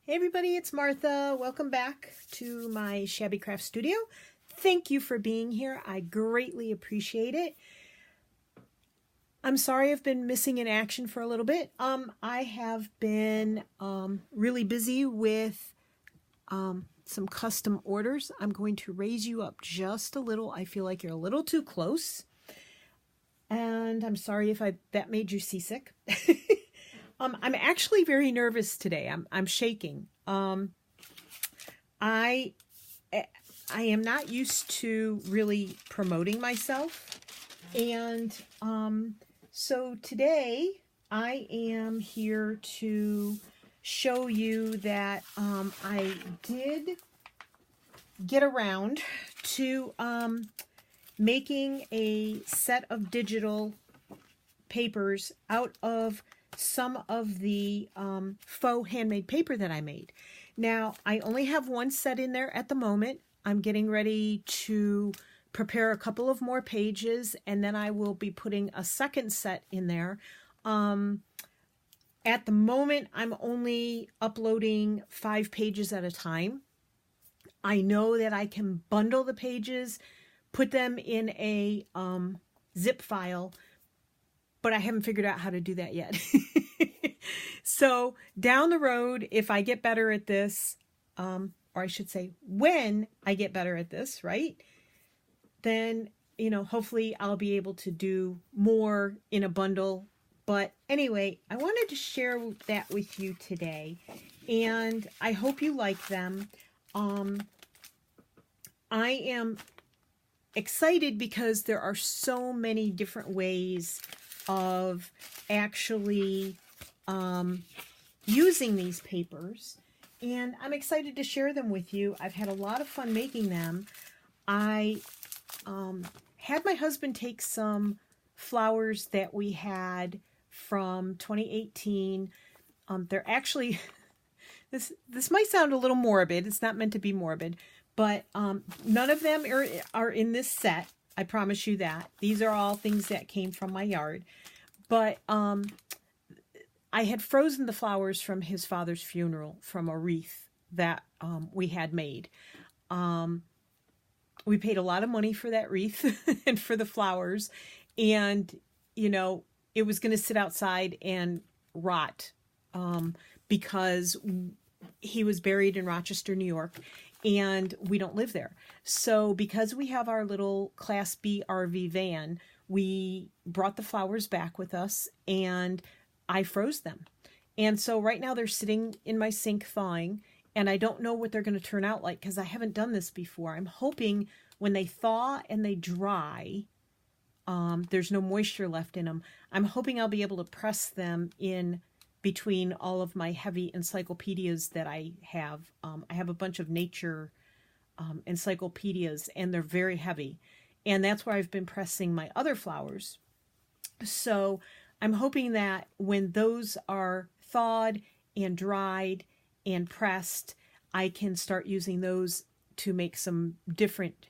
Hey everybody, it's Martha. Welcome back to my Shabby Craft Studio. Thank you for being here. I greatly appreciate it. I'm sorry I've been missing in action for a little bit. I have been really busy with some custom orders. I'm going to raise you up just a little. I feel like you're a little too close. And I'm sorry if that made you seasick. I'm actually very nervous today. I'm shaking. I am not used to really promoting myself, and so today I am here to show you that I did get around to making a set of digital papers out of some of the faux handmade paper that I made. Now, I only have one set in there at the moment. I'm getting ready to prepare a couple of more pages, and then I will be putting a second set in there. At the moment, I'm only uploading 5 pages at a time. I know that I can bundle the pages, put them in a zip file, but I haven't figured out how to do that yet. So down the road, if I get better at this, or I should say when I get better at this, right? Then, hopefully I'll be able to do more in a bundle. But anyway, I wanted to share that with you today, and I hope you like them. I am excited because there are so many different ways of actually using these papers, and I'm excited to share them with you. I've had a lot of fun making them. I had my husband take some flowers that we had from 2018. They're actually, this might sound a little morbid. It's not meant to be morbid, but none of them are in this set. I promise you that. These are all things that came from my yard. But I had frozen the flowers from his father's funeral from a wreath that we had made. We paid a lot of money for that wreath and for the flowers. And, it was going to sit outside and rot because he was buried in Rochester, New York, and we don't live there. So because we have our little Class B RV van, we brought the flowers back with us, and I froze them. And so right now they're sitting in my sink thawing, and I don't know what they're going to turn out like because I haven't done this before. I'm hoping when they thaw and they dry, there's no moisture left in them. I'm hoping I'll be able to press them in between all of my heavy encyclopedias that I have. I have a bunch of nature encyclopedias, and they're very heavy. And that's where I've been pressing my other flowers. So I'm hoping that when those are thawed and dried and pressed, I can start using those to make some different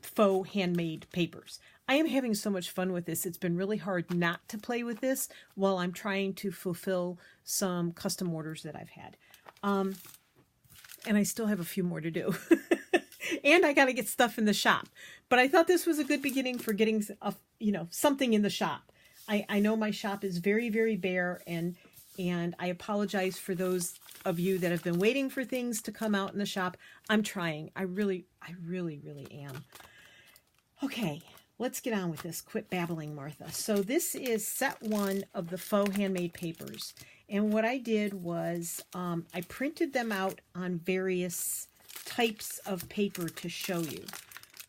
faux handmade papers. I am having so much fun with this. It's been really hard not to play with this while I'm trying to fulfill some custom orders that I've had. And I still have a few more to do. And I got to get stuff in the shop. But I thought this was a good beginning for getting something in the shop. I know my shop is very, very bare, and I apologize for those of you that have been waiting for things to come out in the shop. I'm trying. I really, really am. Okay, let's get on with this. Quit babbling, Martha. So this is set 1 of the faux handmade papers. And what I did was I printed them out on various types of paper to show you.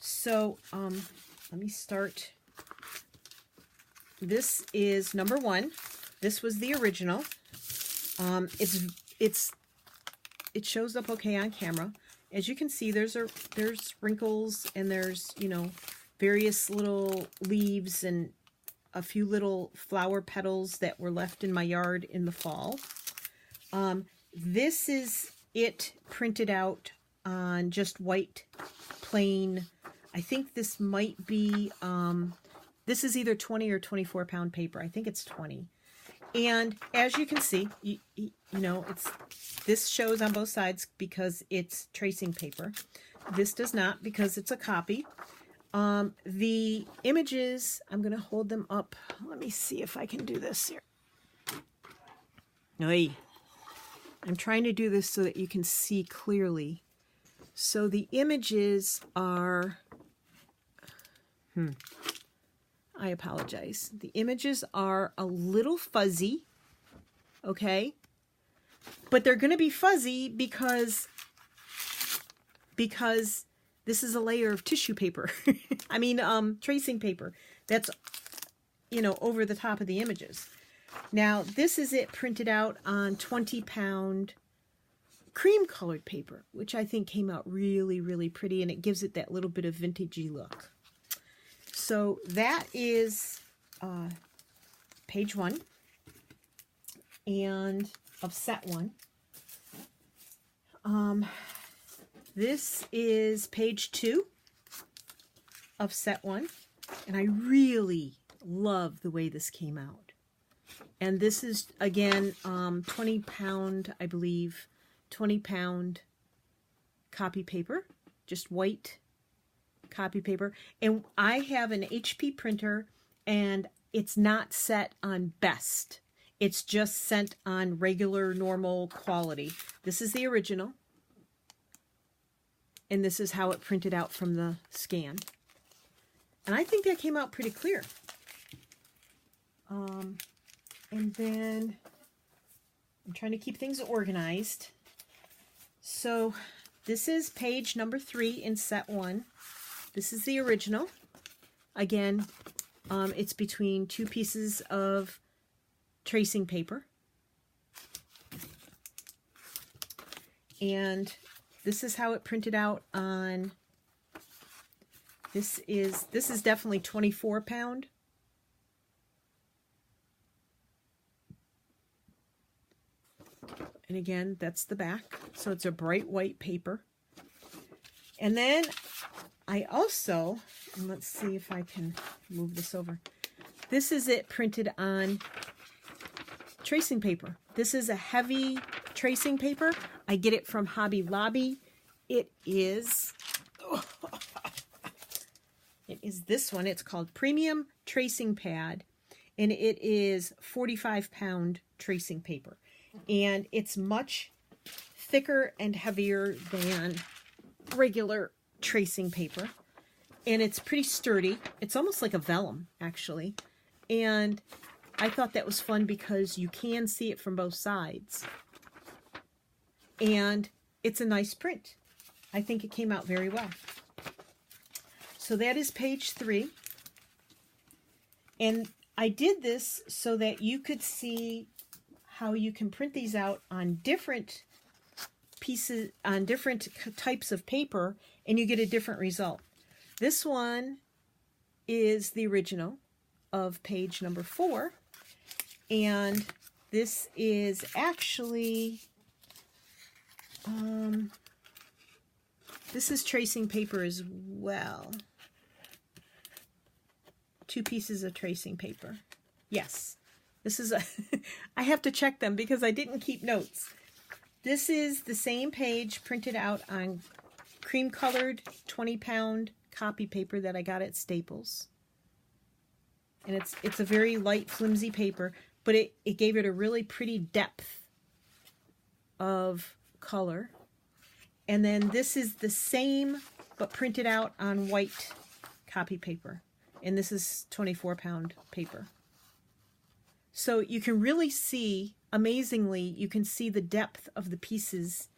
So let me start. This is number 1. This was the original. It shows up okay on camera. As you can see, there's wrinkles, and there's various little leaves and a few little flower petals that were left in my yard in the fall. This is it printed out on just white plain. I think this might be This is either 20 or 24 pound paper. I think it's 20. And as you can see, you know, this shows on both sides because it's tracing paper. This does not because it's a copy. The images, I'm going to hold them up. Let me see if I can do this here. Oy. I'm trying to do this so that you can see clearly. So the images are, I apologize. The images are a little fuzzy, okay? But they're going to be fuzzy because this is a layer of tissue paper. I mean, tracing paper. That's, you know, over the top of the images. Now, this is it printed out on 20-pound cream colored paper, which I think came out really, really pretty, and it gives it that little bit of vintagey look. So that is page 1 and of set 1. This is page 2 of set 1, and I really love the way this came out. And this is, again, 20-pound, I believe, 20-pound copy paper, just white copy paper. And I have an HP printer, and it's not set on best. It's just sent on regular, normal quality. This is the original. And this is how it printed out from the scan. And I think that came out pretty clear. And then I'm trying to keep things organized. So this is page number 3 in set 1. This is the original. Again, it's between 2 pieces of tracing paper. And this is how it printed out on, this is definitely 24-pound. And again, that's the back. So it's a bright white paper. And then I also, and let's see if I can move this over. This is it printed on tracing paper. This is a heavy tracing paper. I get it from Hobby Lobby. It is this one. It's called Premium Tracing Pad, and it is 45-pound tracing paper. And it's much thicker and heavier than regular tracing paper. And it's pretty sturdy. It's almost like a vellum, actually. And I thought that was fun because you can see it from both sides. And it's a nice print. I think it came out very well. So that is page 3. And I did this so that you could see how you can print these out on different pieces, on different types of paper, and you get a different result. This one is the original of page number 4, and this is actually, this is tracing paper as well. 2 pieces of tracing paper. Yes. This is I have to check them because I didn't keep notes. This is the same page printed out on cream colored 20-pound copy paper that I got at Staples. And it's a very light, flimsy paper, but it gave it a really pretty depth of color. And then this is the same, but printed out on white copy paper. And this is 24-pound paper. So you can really see, amazingly, you can see the depth of the pieces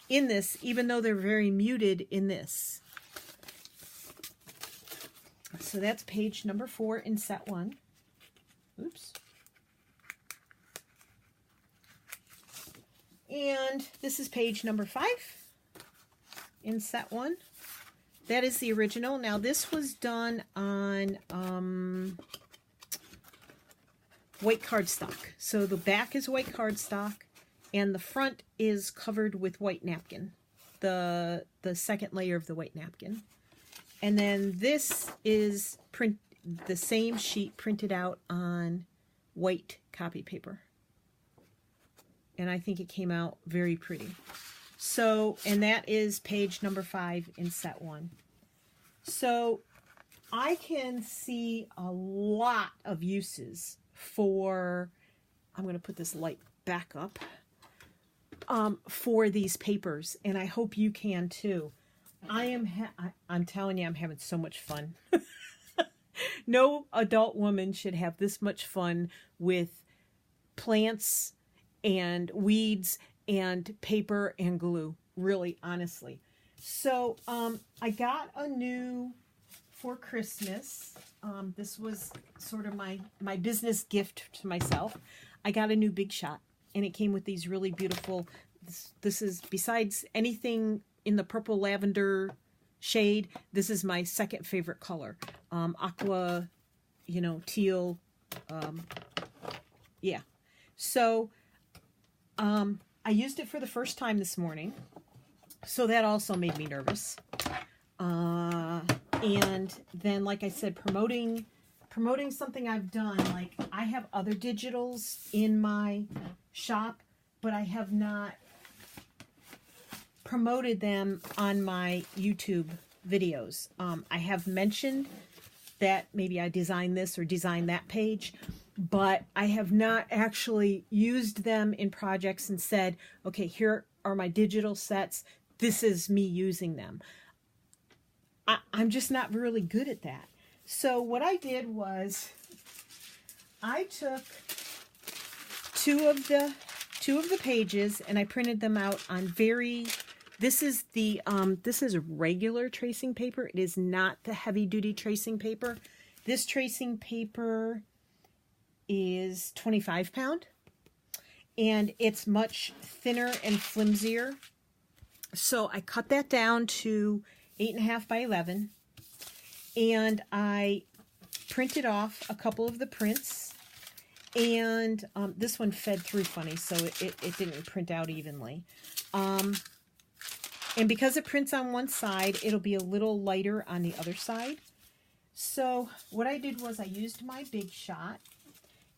in this, even though they're very muted in this. So that's page number 4 in set 1. Oops. And this is page number 5 in set 1. That is the original. Now this was done on white cardstock. So the back is white cardstock and the front is covered with white napkin, the second layer of the white napkin. And then this is the same sheet printed out on white copy paper. and I think it came out very pretty. So, and that is page number 5 in set 1. So I can see a lot of uses for, I'm going to put this light back up, for these papers, and I hope you can too. I'm telling you, I'm having so much fun. No adult woman should have this much fun with plants and weeds and paper and glue, really, honestly. So I got a new, for Christmas, this was sort of my business gift to myself. I got a new Big Shot, and it came with these really beautiful, this is, besides anything in the purple lavender shade, this is my second favorite color. Aqua, you know, teal, yeah. So I used it for the first time this morning, so that also made me nervous. And then, like I said, promoting something I've done. Like, I have other digitals in my shop, but I have not promoted them on my YouTube videos. I have mentioned that maybe I designed this or designed that page, but I have not actually used them in projects and said, okay, here are my digital sets. This is me using them. I'm just not really good at that. So what I did was I took two of the pages and I printed them out on this is regular tracing paper. It is not the heavy duty tracing paper. This tracing paper is 25 pound and it's much thinner and flimsier. So I cut that down to 8.5 by 11, and I printed off a couple of the prints, and this one fed through funny, so it didn't print out evenly. And because it prints on one side, it'll be a little lighter on the other side. So what I did was I used my Big Shot,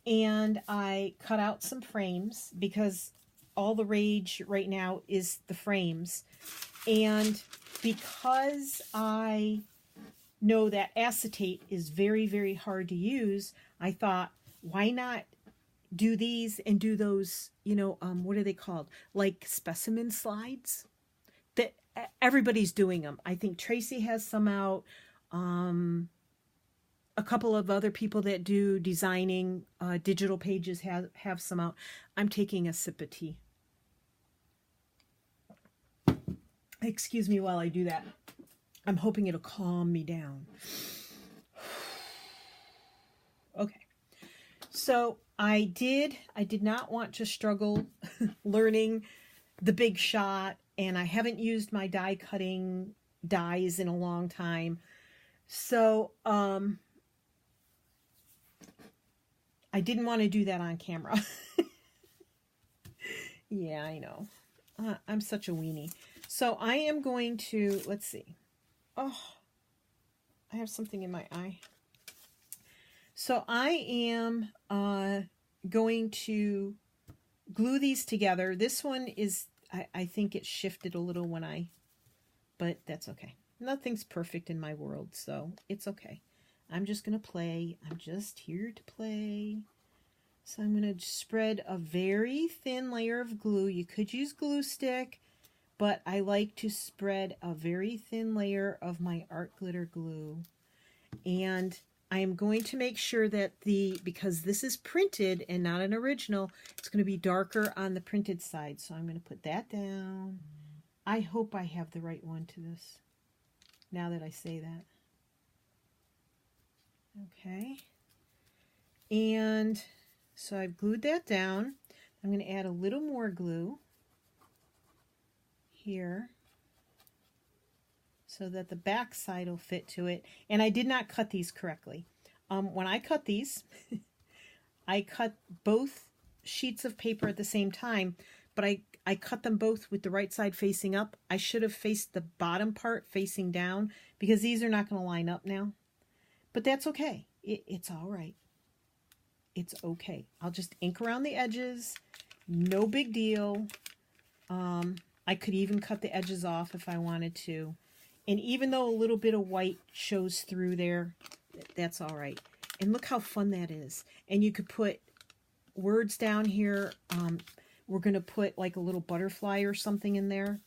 and I cut out some frames, because all the rage right now is the frames. And because I know that acetate is very, very hard to use, I thought, why not do these and do those, you know, what are they called? Like specimen slides? That everybody's doing them. I think Tracy has some out. A couple of other people that do designing digital pages have some out. I'm taking a sip of tea. Excuse me while I do that. I'm hoping it'll calm me down. Okay. So I did not want to struggle learning the Big Shot, and I haven't used my die cutting dies in a long time. So I didn't want to do that on camera. Yeah, I know. I'm such a weenie. So I am going to, let's see. Oh, I have something in my eye. So I am going to glue these together. This one is, I think it shifted a little but that's okay. Nothing's perfect in my world, so it's okay. I'm just going to play. I'm just here to play. So I'm going to spread a very thin layer of glue. You could use glue stick, but I like to spread a very thin layer of my art glitter glue. And I am going to make sure that because this is printed and not an original, it's going to be darker on the printed side. So I'm going to put that down. I hope I have the right one to this, now that I say that. Okay. And so I've glued that down. I'm going to add a little more glue here so that the back side will fit to it. And I did not cut these correctly. When I cut these, I cut both sheets of paper at the same time, but I cut them both with the right side facing up. I should have faced the bottom part facing down, because these are not going to line up now. But that's okay. It's all right. It's okay. I'll just ink around the edges, No big deal. I could even cut the edges off if I wanted to. And even though a little bit of white shows through there, that's all right. And look how fun that is. And you could put words down here. We're going to put like a little butterfly or something in there.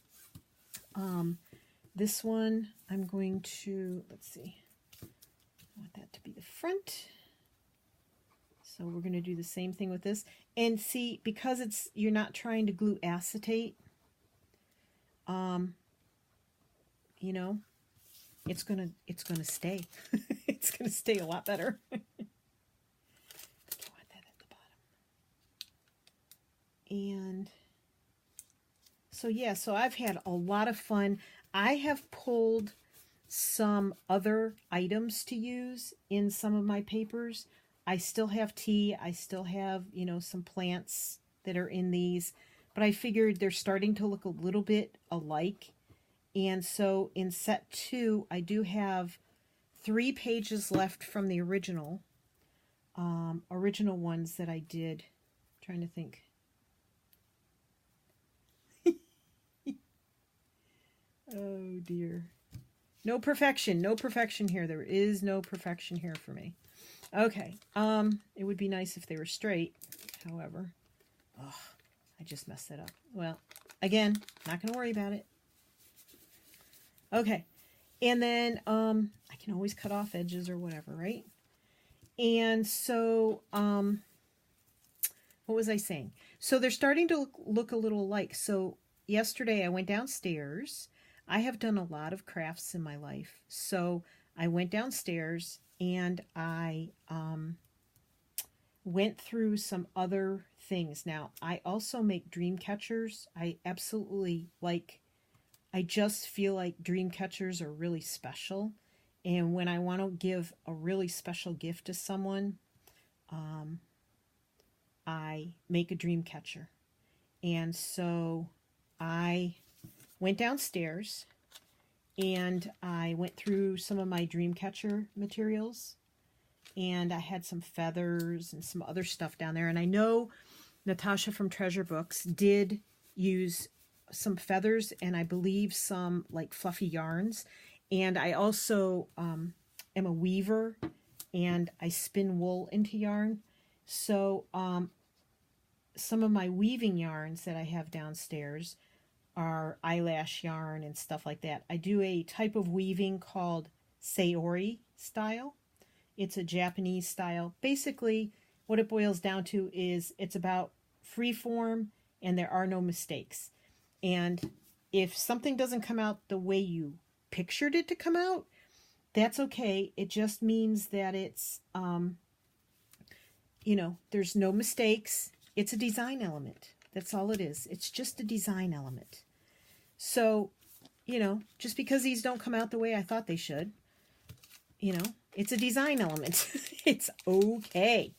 This one, I'm going to, let's see. I want that to be the front. So we're going to do the same thing with this. And see, because you're not trying to glue acetate, you know, it's gonna stay. It's gonna stay a lot better. I want that at the bottom. And so yeah, so I've had a lot of fun. I have pulled some other items to use in some of my papers. I still have tea. I still have, you know, some plants that are in these, but I figured they're starting to look a little bit alike. And so in set 2, I do have 3 pages left from the original ones that I did. I'm trying to think. Oh dear. No perfection. No perfection here. There is no perfection here for me. Okay. It would be nice if they were straight, however. Oh, I just messed it up. Well, again, not going to worry about it. Okay. And then I can always cut off edges or whatever, right? And so what was I saying? So they're starting to look a little alike. So yesterday I went downstairs. I have done a lot of crafts in my life. So I went downstairs and I went through some other things. Now, I also make dream catchers. I absolutely like, I just feel like dream catchers are really special. And when I want to give a really special gift to someone, I make a dream catcher. And so I went downstairs and I went through some of my dream catcher materials, and I had some feathers and some other stuff down there. And I know Natasha from Treasure Books did use some feathers and I believe some like fluffy yarns. And I also am a weaver and I spin wool into yarn. So some of my weaving yarns that I have downstairs are eyelash yarn and stuff like that. I do a type of weaving called Saori style. It's a Japanese style. Basically, what it boils down to is it's about free form and there are no mistakes. And if something doesn't come out the way you pictured it to come out, that's okay. It just means that it's, you know, there's no mistakes. It's a design element. That's all it is. It's just a design element. So, you know, just because these don't come out the way I thought they should, you know, it's a design element. It's okay.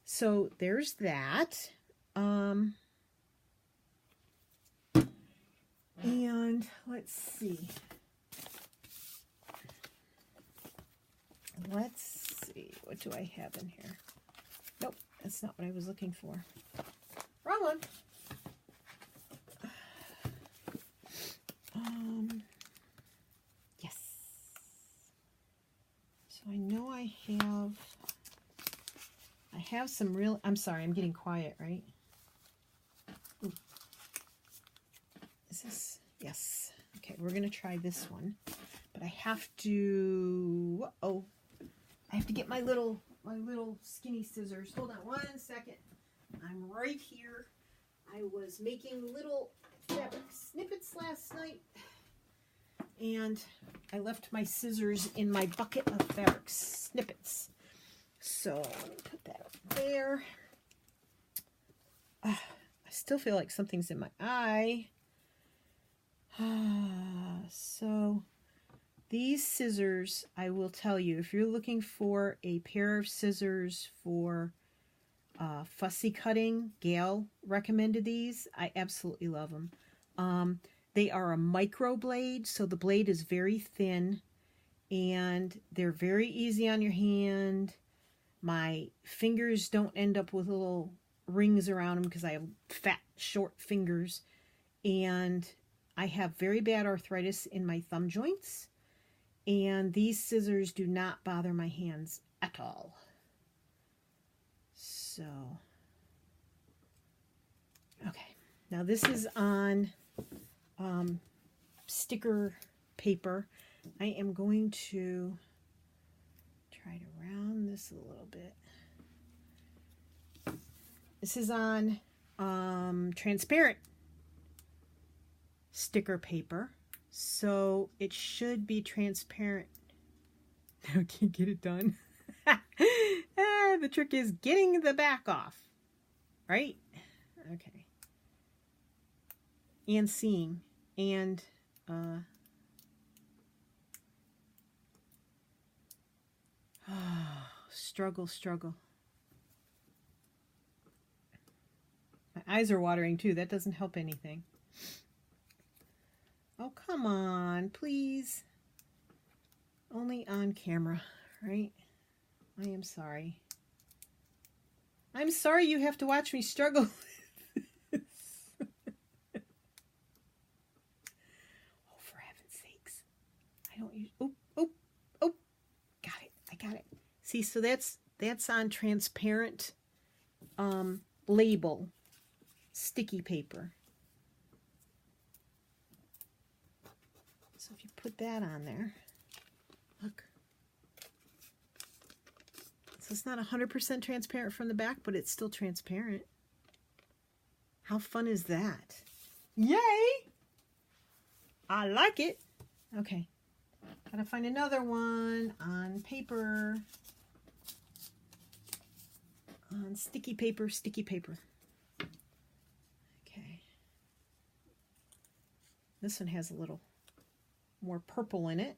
So there's that. And let's see. What do I have in here? Nope, that's not what I was looking for. Wrong one. Yes. So I know I have some real, I'm sorry, I'm getting quiet, right? Ooh. Is this, yes. Okay, we're going to try this one. But I have to, I have to get my little skinny scissors. Hold on 1 second. I'm right here. I was making little fabric snippets last night, and I left my scissors in my bucket of fabric snippets. So let me put that up there. I still feel like something's in my eye. So these scissors, I will tell you, if you're looking for a pair of scissors for fussy cutting, Gail recommended these. I absolutely love them. They are a micro blade, so the blade is very thin and they're very easy on your hand. My fingers don't end up with little rings around them because I have fat, short fingers. And I have very bad arthritis in my thumb joints. And these scissors do not bother my hands at all. So, okay. Now this is on sticker paper. I am going to try to round this a little bit. This is on transparent sticker paper, so it should be transparent. I can't get it done. The trick is getting the back off, right? Okay. And seeing, and struggle. My eyes are watering too. That doesn't help anything. Oh, come on, please. Only on camera, right? I am sorry. I'm sorry you have to watch me struggle. Oh, for heaven's sakes. I don't use... Oh. Got it. I got it. See, so that's on transparent label sticky paper. So if you put that on there, look. So it's not 100% transparent from the back, but it's still transparent. How fun is that? Yay! I like it. Okay. Gotta find another one on paper. On sticky paper. Okay. This one has a little more purple in it.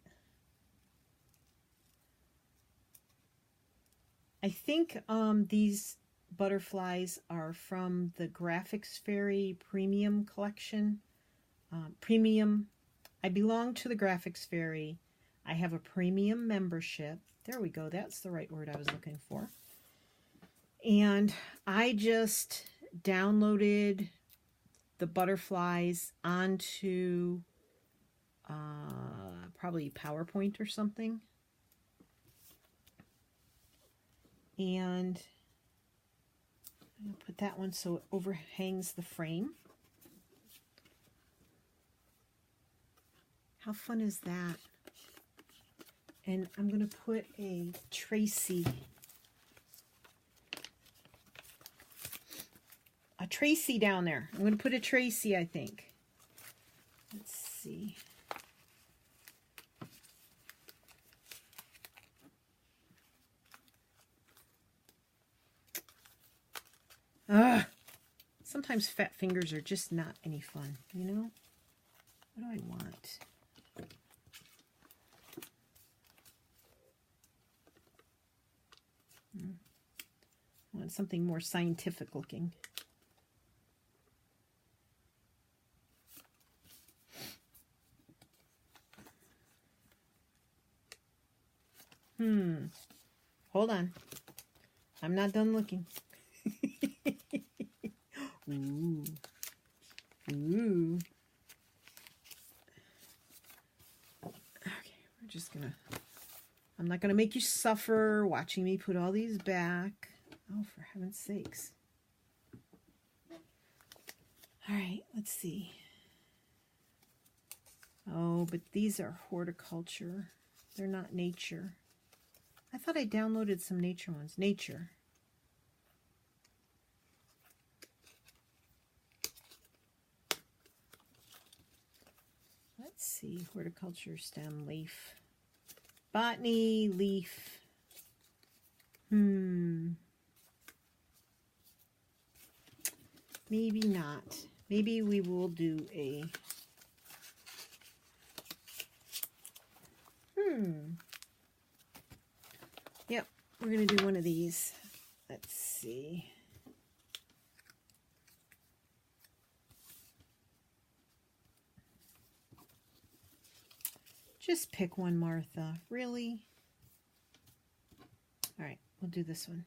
I think these butterflies are from the Graphics Fairy Premium collection. I belong to the Graphics Fairy. I have a premium membership. There we go. That's the right word I was looking for. And I just downloaded the butterflies onto probably PowerPoint or something. And I'm going to put that one so it overhangs the frame. How fun is that? And I'm going to put a Tracy down there. I'm going to put a Tracy, I think. Let's see. Sometimes fat fingers are just not any fun, you know? What do I want? I want something more scientific looking. Hold on. I'm not done looking. Ooh. Ooh. Okay, we're just gonna... I'm not gonna make you suffer watching me put all these back. Oh, for heaven's sakes. All right, let's see. Oh, but these are horticulture. They're not nature. I thought I downloaded some nature ones. Nature. Let's see. Horticulture, stem, leaf. Botany, leaf. Maybe not. Maybe we will do a... Yep, we're going to do one of these. Let's see. Just pick one, Martha. Really? All right, we'll do this one.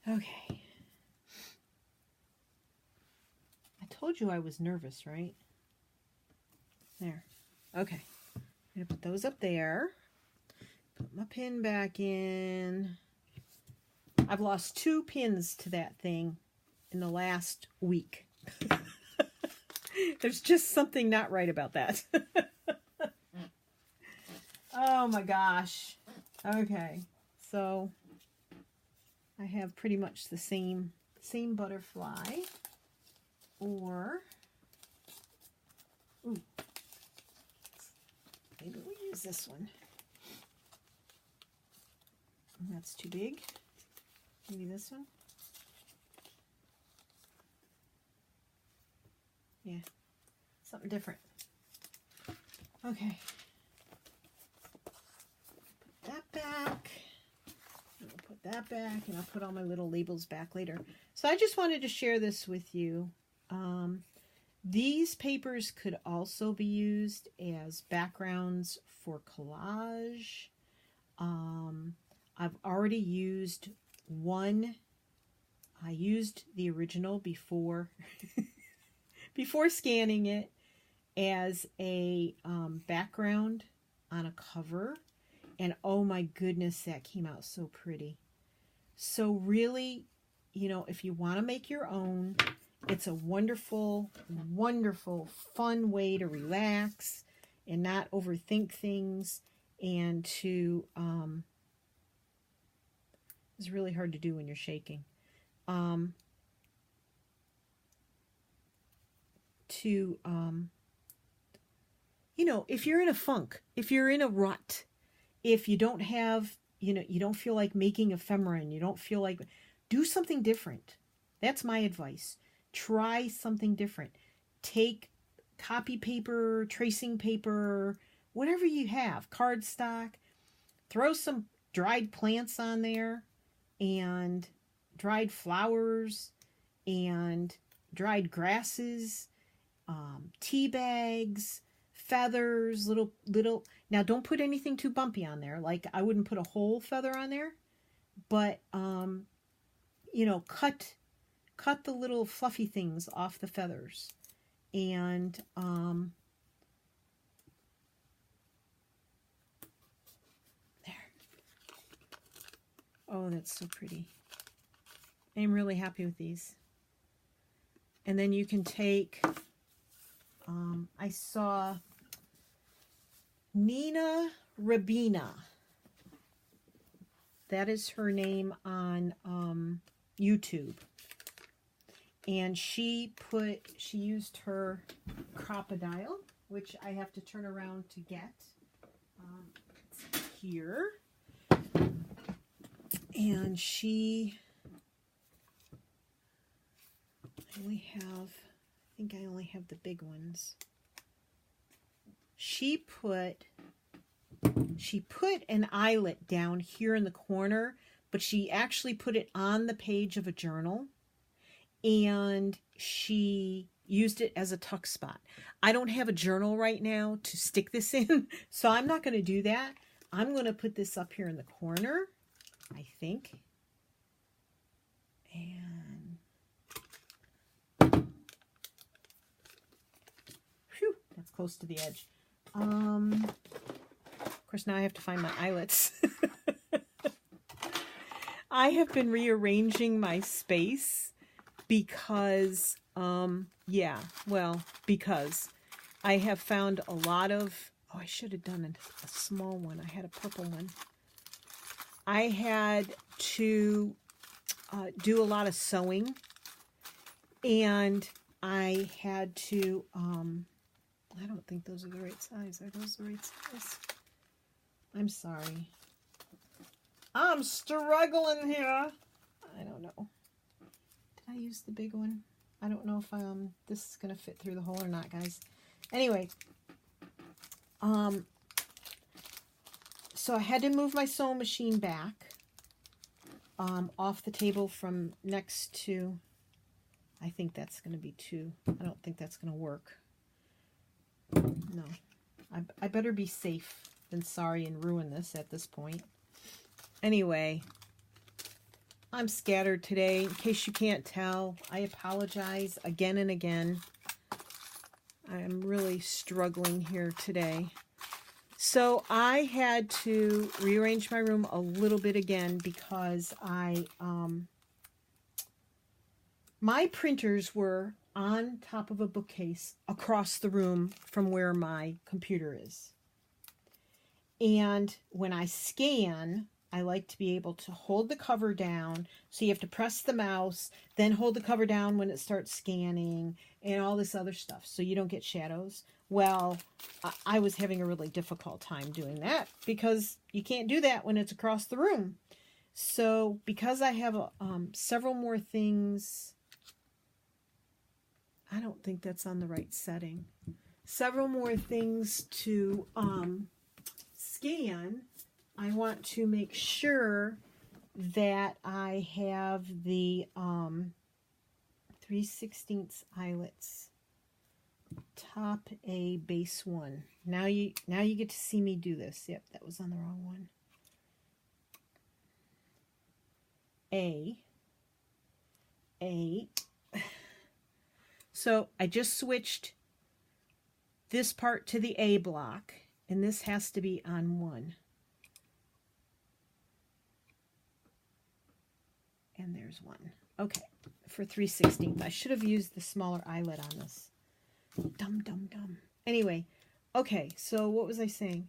Okay. I told you I was nervous, right? There. Okay. I'm going to put those up there. Put my pin back in. I've lost 2 pins to that thing in the last week. There's just something not right about that. Oh my gosh. Okay. So I have pretty much the same butterfly. Or ooh, maybe we'll use this one. That's too big. Maybe this one. Yeah, something different. Okay. Put that back. I'll put that back, and I'll put all my little labels back later. So I just wanted to share this with you. These papers could also be used as backgrounds for collage. I've already used one. I used the original before before scanning it as a background on a cover, and oh my goodness, that came out so pretty. So really, you know, if you want to make your own, it's a wonderful, wonderful, fun way to relax and not overthink things, and to it's really hard to do when you're shaking. You know, if you're in a funk, if you're in a rut, if you don't have, you know, you don't feel like making ephemera, and you don't feel like, do something different. That's my advice. Try something different. Take copy paper, tracing paper, whatever you have, cardstock, throw some dried plants on there, and dried flowers, and dried grasses, tea bags, feathers, little. Now, don't put anything too bumpy on there. Like, I wouldn't put a whole feather on there, but you know, cut the little fluffy things off the feathers, and there. Oh, that's so pretty. I'm really happy with these. And then you can take, I saw Nina Rabina. That is her name on YouTube. And she used her crocodile, which I have to turn around to get. It's here. And I think I only have the big ones. She put an eyelet down here in the corner, but she actually put it on the page of a journal, and she used it as a tuck spot. I don't have a journal right now to stick this in, so I'm not going to do that. I'm going to put this up here in the corner, I think. And whew, that's close to the edge. Of course, now I have to find my eyelets. I have been rearranging my space because, because I have found a lot of, I should have done a small one. I had a purple one. I had to do a lot of sewing, and I had to, I don't think those are the right size. Are those the right size? I'm sorry. I'm struggling here. I don't know. Did I use the big one? I don't know if this is going to fit through the hole or not, guys. Anyway, so I had to move my sewing machine back off the table from next to, I think that's going to be too, I don't think that's going to work. No, I better be safe than sorry and ruin this at this point. Anyway, I'm scattered today. In case you can't tell, I apologize again and again. I'm really struggling here today. So I had to rearrange my room a little bit again because my printers were on top of a bookcase across the room from where my computer is. And when I scan, I like to be able to hold the cover down. So you have to press the mouse, then hold the cover down when it starts scanning and all this other stuff so you don't get shadows. Well, I was having a really difficult time doing that because you can't do that when it's across the room. So because I have several more things, I don't think that's on the right setting. Several more things to scan. I want to make sure that I have the 3/16 eyelets. Top A base 1. Now you get to see me do this. Yep, that was on the wrong one. A. So I just switched this part to the A block, and this has to be on 1. And there's 1. Okay, for 3/16. I should have used the smaller eyelet on this. Dumb. Anyway, okay, so what was I saying?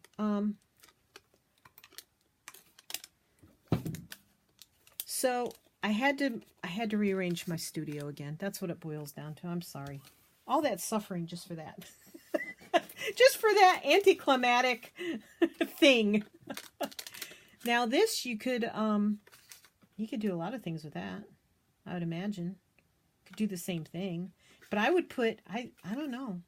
So I had to rearrange my studio again. That's what it boils down to. I'm sorry. All that suffering just for that. Just for that anticlimactic thing. Now this you could do a lot of things with that. I would imagine. Could do the same thing. But I would put, I don't know.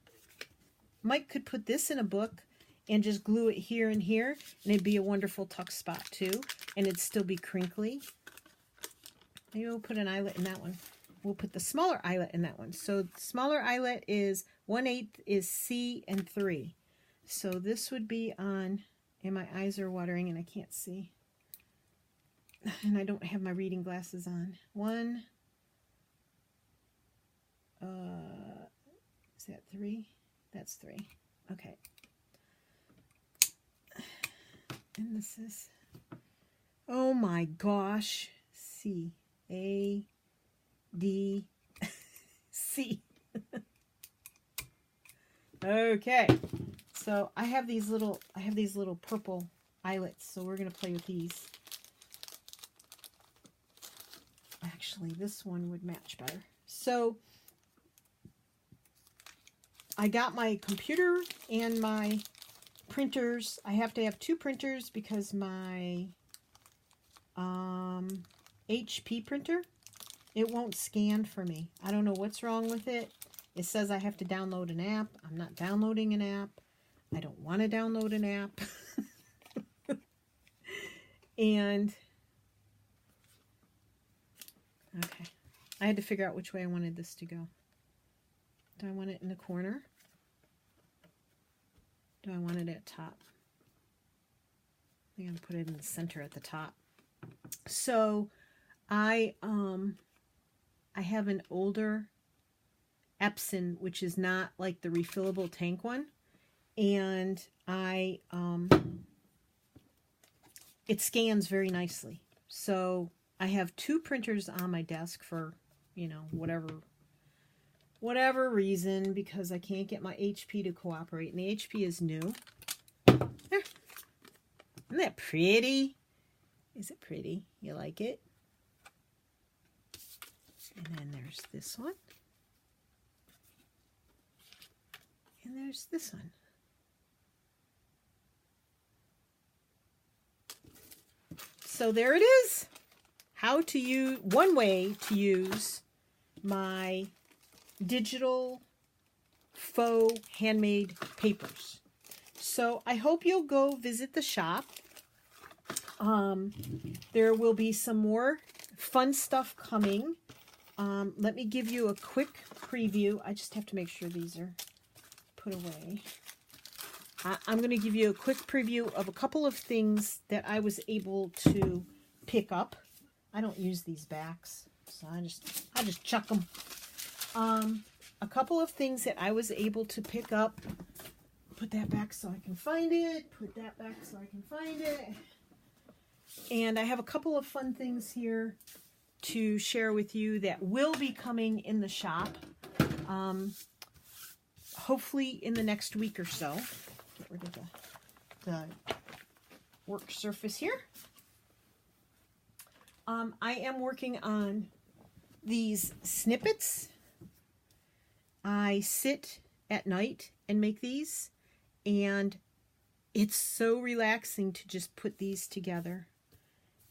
Mike could put this in a book and just glue it here and here, and it'd be a wonderful tuck spot too, and it'd still be crinkly. Maybe we'll put an eyelet in that one. We'll put the smaller eyelet in that one. So the smaller eyelet is 1/8 is C and 3. So this would be on, and my eyes are watering and I can't see. And I don't have my reading glasses on. 1. Is that 3? That's 3. Okay. And this is, oh my gosh, C, A, D, C. Okay. So I have these little purple eyelets, so we're going to play with these. Actually, this one would match better. So I got my computer and my printers. I have to have 2 printers because my HP printer, it won't scan for me. I don't know what's wrong with it. It says I have to download an app. I'm not downloading an app. I don't want to download an app. And okay, I had to figure out which way I wanted this to go. Do I want it in the corner? Do I want it at top? I think I'm going to put it in the center at the top. So I have an older Epson, which is not like the refillable tank one, and it scans very nicely. So I have 2 printers on my desk for, you know, whatever reason, because I can't get my HP to cooperate, and the HP is new. Isn't that pretty? Is it pretty? You like it? And then there's this one. And there's this one. So there it is. How to use, one way to use my digital faux handmade papers. So I hope you'll go visit the shop. There will be some more fun stuff coming. Let me give you a quick preview. I just have to make sure these are put away. I'm going to give you a quick preview of a couple of things that I was able to pick up I don't use these backs, so I just chuck them. A couple of things that I was able to pick up. Put that back so I can find it. Put that back so I can find it. And I have a couple of fun things here to share with you that will be coming in the shop. Hopefully in the next week or so. Get rid of the work surface here. I am working on these snippets. I sit at night and make these, and it's so relaxing to just put these together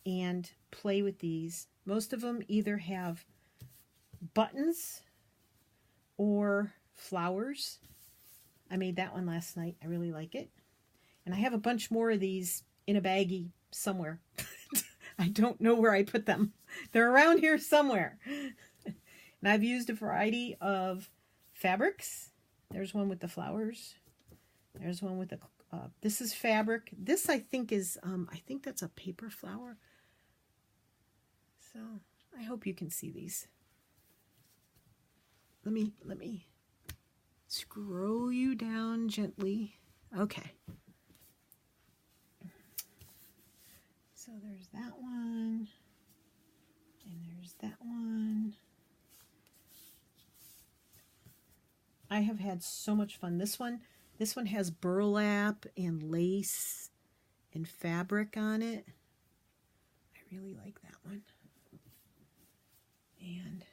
and play with these. Most of them either have buttons or flowers. I made that one last night. I really like it. And I have a bunch more of these in a baggie somewhere. I don't know where I put them. They're around here somewhere. And I've used a variety of fabrics. There's one with the flowers. There's one with the, this is fabric. This I think is, I think that's a paper flower. So I hope you can see these. Let me scroll you down gently. Okay. So there's that one, and there's that one. I have had so much fun. This one has burlap and lace and fabric on it. I really like that one. And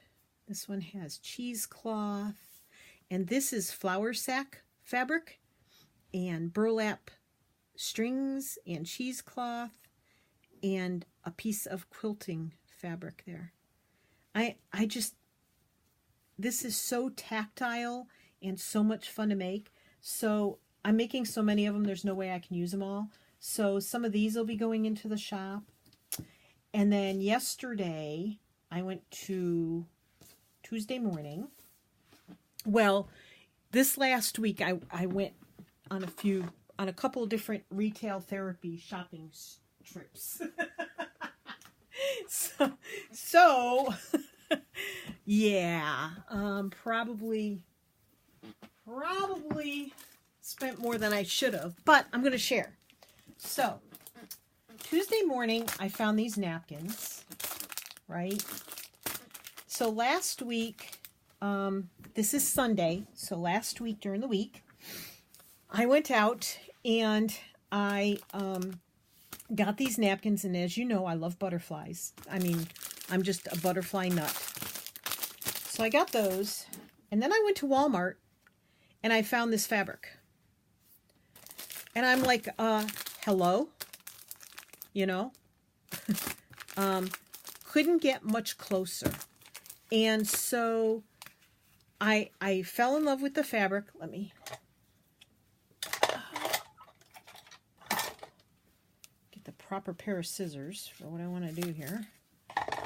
this one has cheesecloth, and this is flour sack fabric and burlap strings and cheesecloth and a piece of quilting fabric there. This is so tactile and so much fun to make. So I'm making so many of them, there's no way I can use them all. So some of these will be going into the shop. And then yesterday, I went to Tuesday morning. Well, this last week, I went on a couple of different retail therapy shopping trips. so yeah, probably spent more than I should have, but I'm going to share. So Tuesday morning, I found these napkins, right? So last week, this is Sunday, so last week during the week, I went out and I got these napkins, and as you know, I love butterflies. I mean, I'm just a butterfly nut. So I got those, and then I went to Walmart, and I found this fabric. And I'm like, hello? You know? Couldn't get much closer. And so I fell in love with the fabric. Let me get the proper pair of scissors for what I want to do here.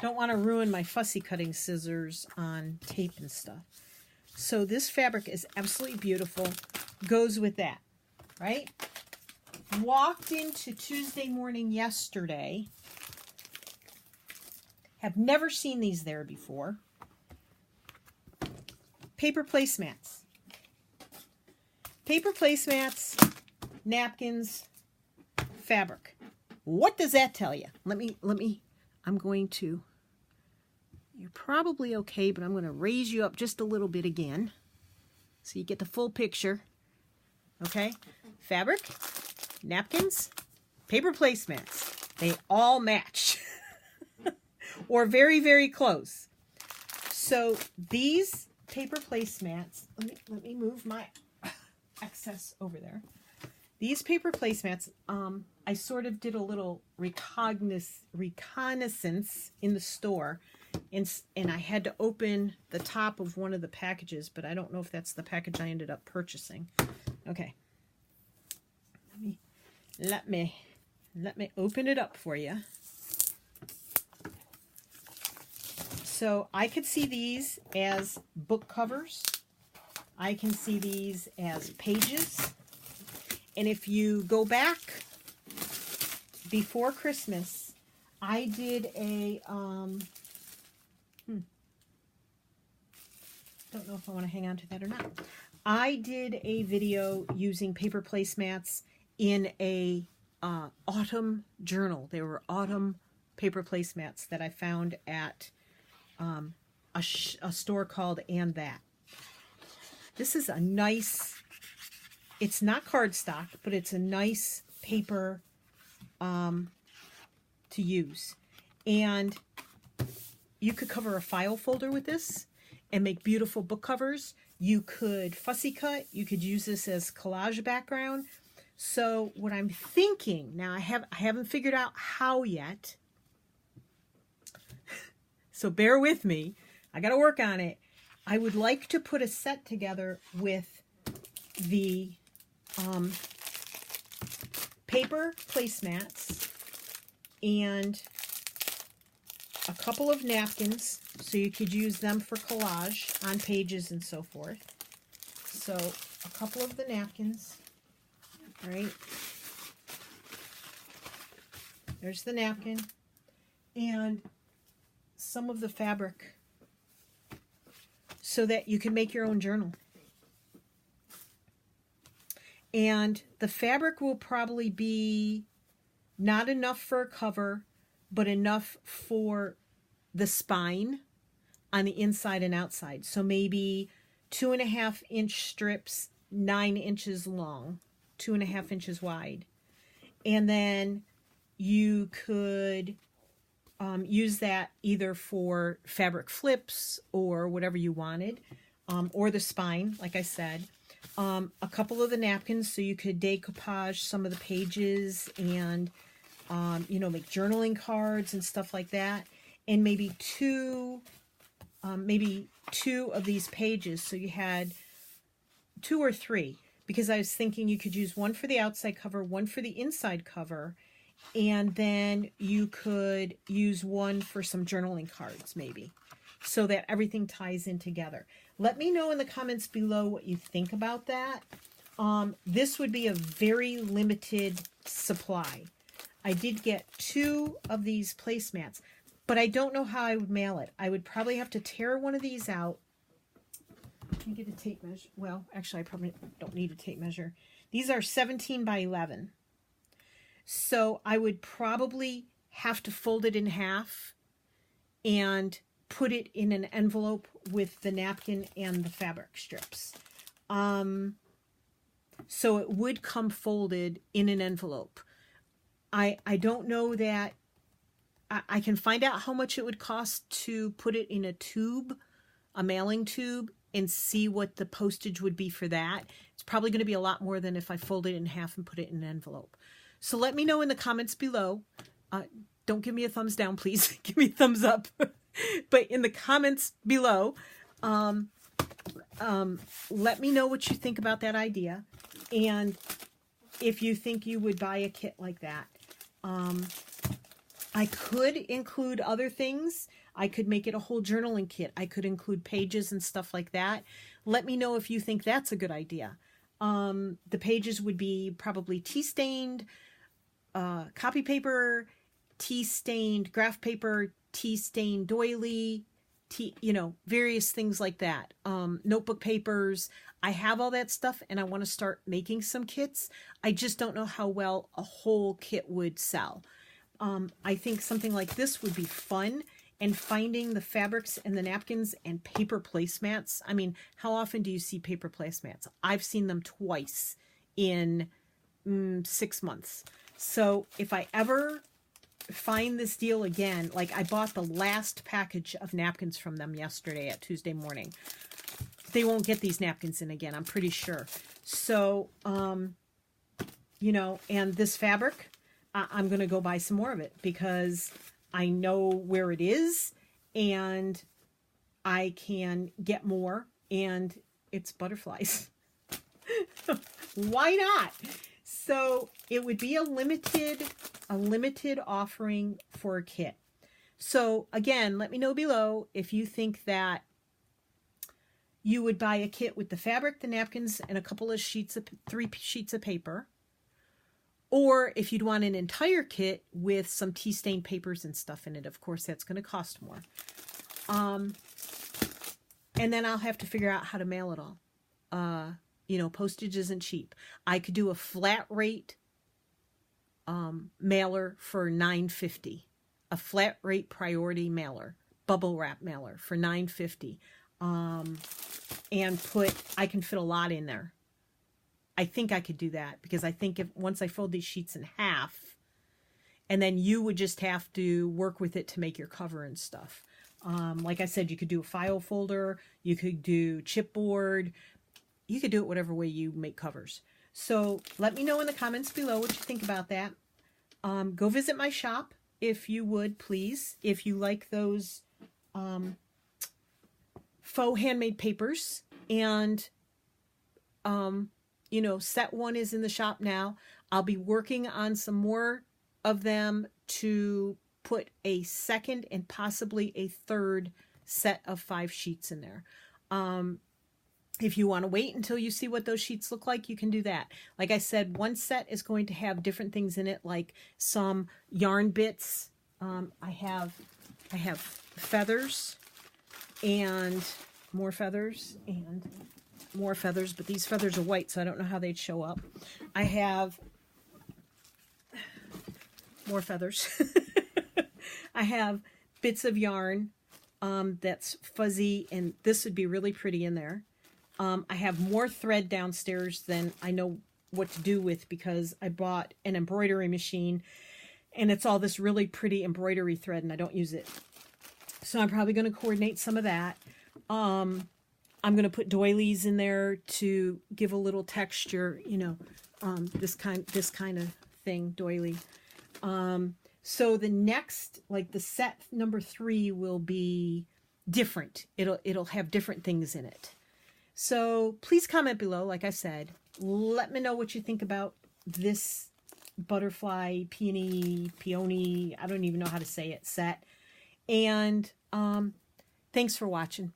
Don't want to ruin my fussy cutting scissors on tape and stuff. So this fabric is absolutely beautiful. Goes with that, right? Walked into Tuesday morning yesterday. Have never seen these there before. Paper placemats. Paper placemats, napkins, fabric. What does that tell you? Let me, I'm going to, you're probably okay, but I'm going to raise you up just a little bit again so you get the full picture. Okay? Fabric, napkins, paper placemats. They all match. Or very, very close. So these paper placemats, let me move my excess over there. These paper placemats, I sort of did a little reconnaissance in the store, and I had to open the top of one of the packages, but I don't know if that's the package I ended up purchasing. Okay. Let me open it up for you. So I could see these as book covers. I can see these as pages. And if you go back before Christmas, I did a, don't know if I want to hang on to that or not. I did a video using paper placemats in a autumn journal. They were autumn paper placemats that I found at a store called And That. This is a nice, it's not cardstock, but it's a nice paper to use. And you could cover a file folder with this and make beautiful book covers. You could fussy cut. You could use this as collage background. So what I'm thinking, now I haven't figured out how yet, so bear with me. I got to work on it. I would like to put a set together with the paper placemats and a couple of napkins, so you could use them for collage on pages and so forth. So a couple of the napkins, right? There's the napkin, and some of the fabric so that you can make your own journal. And the fabric will probably be not enough for a cover, but enough for the spine on the inside and outside. So maybe 2.5-inch strips, 9 inches long, 2.5 inches wide. And then you could use that either for fabric flips or whatever you wanted, or the spine, like I said. A couple of the napkins, so you could decoupage some of the pages and make journaling cards and stuff like that. And maybe two of these pages. So you had 2 or 3, because I was thinking you could use one for the outside cover, one for the inside cover, and then you could use one for some journaling cards maybe, so that everything ties in together. Let me know in the comments below what you think about that. This would be a very limited supply. I did get 2 of these placemats, but I don't know how I would mail it. I would probably have to tear one of these out. Let me get a tape measure. Well, actually, I probably don't need a tape measure. These are 17 by 11. So I would probably have to fold it in half and put it in an envelope with the napkin and the fabric strips. So it would come folded in an envelope. I don't know that I can find out how much it would cost to put it in a tube, a mailing tube, and see what the postage would be for that. It's probably going to be a lot more than if I fold it in half and put it in an envelope. So let me know in the comments below. Don't give me a thumbs down, please. Give me a thumbs up. But in the comments below, let me know what you think about that idea. And if you think you would buy a kit like that. I could include other things. I could make it a whole journaling kit. I could include pages and stuff like that. Let me know if you think that's a good idea. The pages would be probably tea-stained copy paper, tea-stained graph paper, tea-stained doily, various things like that. Notebook papers. I have all that stuff and I want to start making some kits. I just don't know how well a whole kit would sell. I think something like this would be fun, and finding the fabrics and the napkins and paper placemats. I mean, how often do you see paper placemats? I've seen them twice in 6 months. So if I ever find this deal again, like I bought the last package of napkins from them yesterday at Tuesday morning. They won't get these napkins in again, I'm pretty sure. So, and this fabric, I'm going to go buy some more of it because I know where it is and I can get more, and it's butterflies. Why not? So it would be a limited offering for a kit. So again, let me know below if you think that you would buy a kit with the fabric, the napkins, and a couple of 3 sheets of paper. Or if you'd want an entire kit with some tea stain papers and stuff in it, of course, that's going to cost more. And then I'll have to figure out how to mail it all. You know, postage isn't cheap. I could do a flat rate mailer for $9.50. A flat rate priority mailer, bubble wrap mailer for $9.50. And I can fit a lot in there. I think I could do that because I think once I fold these sheets in half, and then you would just have to work with it to make your cover and stuff. Like I said, you could do a file folder, you could do chipboard, you could do it whatever way you make covers. So let me know in the comments below what you think about that. Go visit my shop if you would, please. If you like those faux handmade papers. And, you know, set one is in the shop now. I'll be working on some more of them to put a second and possibly a third set of 5 sheets in there. If you want to wait until you see what those sheets look like, you can do that. Like I said, one set is going to have different things in it, like some yarn bits. I have feathers and more feathers and more feathers, but these feathers are white, so I don't know how they'd show up. I have more feathers. I have bits of yarn that's fuzzy, and this would be really pretty in there. I have more thread downstairs than I know what to do with because I bought an embroidery machine and it's all this really pretty embroidery thread and I don't use it. So I'm probably going to coordinate some of that. I'm going to put doilies in there to give a little texture, you know, this kind of thing, doily. So the next, like the set number 3 will be different. It'll have different things in it. So please comment below, like I said. Let me know what you think about this butterfly, peony, I don't even know how to say it, set. And thanks for watching.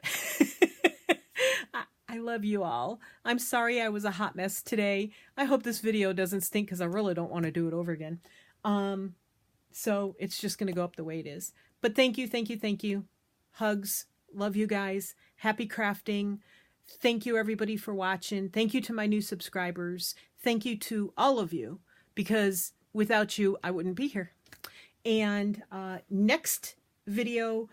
I love you all. I'm sorry I was a hot mess today. I hope this video doesn't stink because I really don't want to do it over again. So it's just going to go up the way it is. But thank you, thank you, thank you. Hugs. Love you guys. Happy crafting. Thank you, everybody, for watching. Thank you to my new subscribers. Thank you to all of you, because without you, I wouldn't be here. And next video,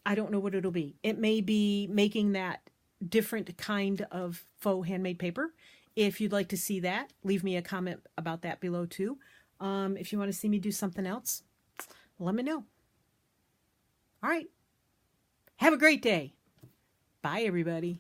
I don't know what it'll be. It may be making that different kind of faux handmade paper. If you'd like to see that, leave me a comment about that below, too. If you want to see me do something else, let me know. All right. Have a great day. Bye, everybody.